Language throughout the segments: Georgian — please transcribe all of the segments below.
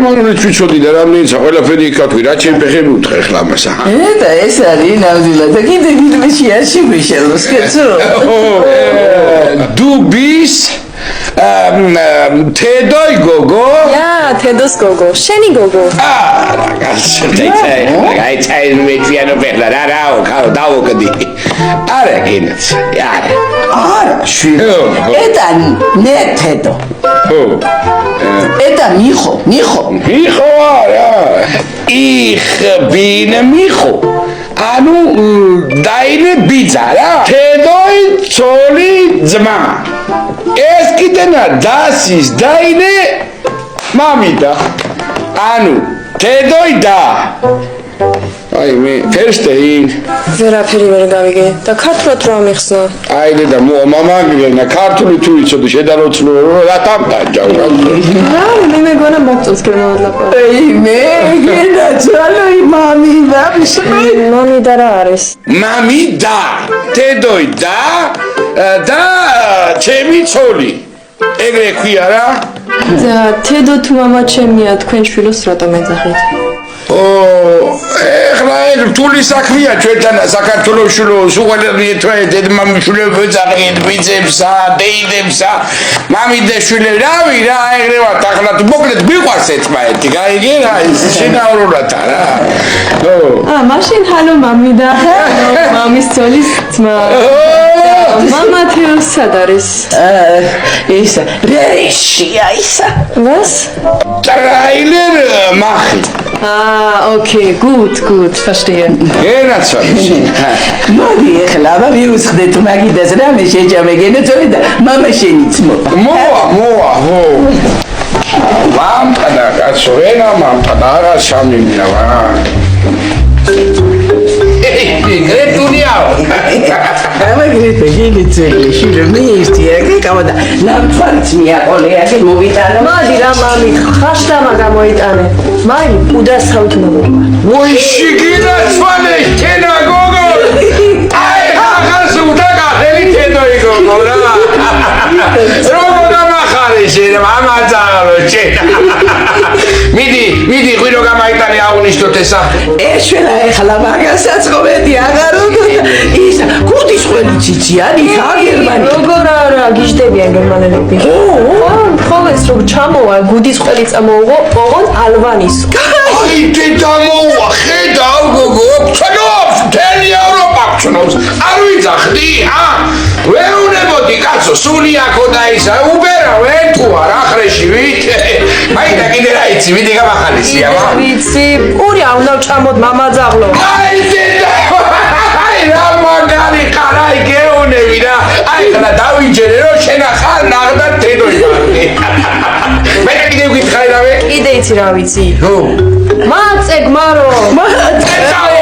მოგონეთ ვიცოდი და რამდენიც ყველაფერი იკაქვი რა ჩემ ფეხები უთხრე ხლა მასა და ეს არის ნამდვილად და კიდე ფილმში არ შემეშალოს კაცო დუბის თედოი გოგო თედოს გოგო შენი გოგო გაიცაი მეჭიანო ფეხლა რაო ქარო დავოკდი არა გინც არა შვილო ეტა ნე თედო ეტა მიხო არა ich bin მიხო ანუ დაინე ბიძა რა თედოი ცოლი ძმა ეს კიდენა დასის დაინე მამიდა ანუ თედოი და აი მე ფერშტეინ ვერაფერი ვერ გავიგე და ქართულად რა მიხსნა აი და მამა გიგენა ქართული თუ იცოდი შედაროცნო რა დამტანჯა რა მე მეგონა მოგწონს გემოვადლაპა აი მე გენა ძალოი მამიდა მამიდა რა არის მამიდა თედოი და ჩემი ცოლი ეგრე ქვია რა და თედო თუ მამა ჩემია თქვენ შვილოს რატომ ეძახით ეხლა ეგ რთული საქმეა ჩვენთან საქართველოს შვილოს უყურებთ დედმამიშვილებს ეძახით ბიძებსა დეიდებსა მამიდა შვილები რავი რა ეგრევა ახლა თუ მოკლედ მიყვარს ერთმანეთი გაიგე რა ის შინაურულად რა მაშინ ჰალო მამიდა მამის ცოლის ძმა მამა თეო სად არის ისა რეშია ისა was ტრაილერ მახი okay gut verstehe მოდი ეხლა ვიუსხდეთ მაგიდას რამე შეჯამეგენე წოდი და მამა შენიცმო მოა ლამპადა კაცოენა მამპადა რა შამინავა გრეტუნიაო ამაგრეთე გიგიცელი შილმე ისტია კავდა ლამპარცია ყოლეა მოვიტანო მოდი რა მამი ხაშტამა გამოიტანე მაი უდასავთ მოგვა ვოიში გინაცვალე კენა გოგო აი ხახას უდაგა ელითედოი გოგო რა როგორ დამახარე შენ მამაძარო ჩენა მიდი ღვინო გამაიტანე აღნიშნოთ ესა ეშველა ეხლა მაგასაც ყობედი აღარო ისა კუდის ყველი ციციანი გერმანი როგორ არა გიждდებიან გერმანელები ხოლეს რომ ჩამოვა გუდის ყველი წამოუღო ოღონ ალვანის აი დედამოვა ხედავ გოგო ჩნობს მთელი ევროპა ჩნობს არ ვიძახდი ვეუნებოდი კაცო სული აქო და ისა უბერა ვეთუა რა ხრეში ვით აი და კიდე რა იცი ვიდი გამახალისია ვიცი პური არ უნდა ჩამოდ მამაძაღლო აი დედა აი რა მაგარი ხარაი გეუნები რა აი ხლა დავიჯერე რომ შენ ახალ ნაღდა თედოი მე კიდე ვიქხარი რავე კიდე იცი რა ვიცი მაწე გმარო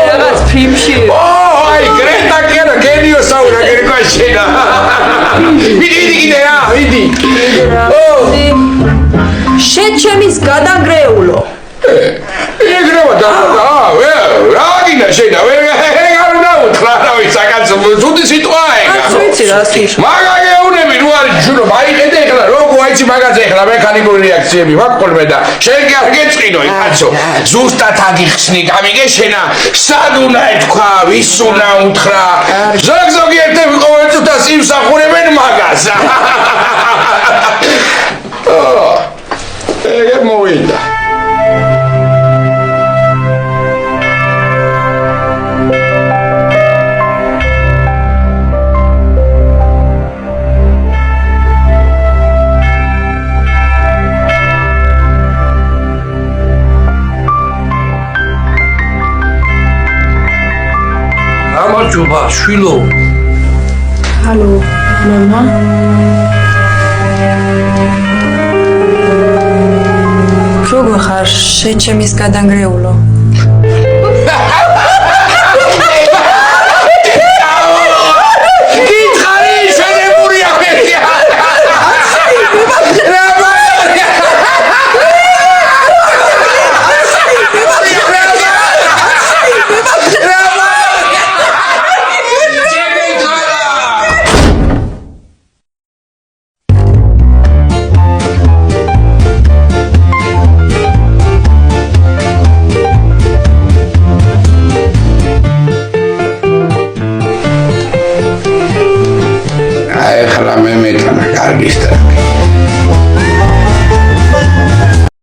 რაღაც ფილმში აი გრეტა კერა გენიო საურა გერკა შენა ვიდი კიდე რა ვიდი შეჩემის გადანგრეულო ეგრევა და რა გინდა შენა არ უნდა უთხრა რავი საკაცო ზუდი სიტყვა ეგა ვიცი რა სიტყვა მაგა გეუნები ნუ არის ჯურო მაიხედე ეხლა როგორ აიცი მაგაზე ეხლა მექანიკური რეაქციები ვაკოლმე და შენ კი არ გეწყინო კაცო ზუსტად აგიხსნი გამიგე შენა სად უნდა ეთქვა ვის უნდა უთხრა ზოგ-ზოგი ერთები ყოველ წუთას იმსახურებენ მაგას ეგ მოვიდა გამარჯობა შვილო ჰალო მამა როგორ ხარ შეჩემის გადანგრეულო მისტერ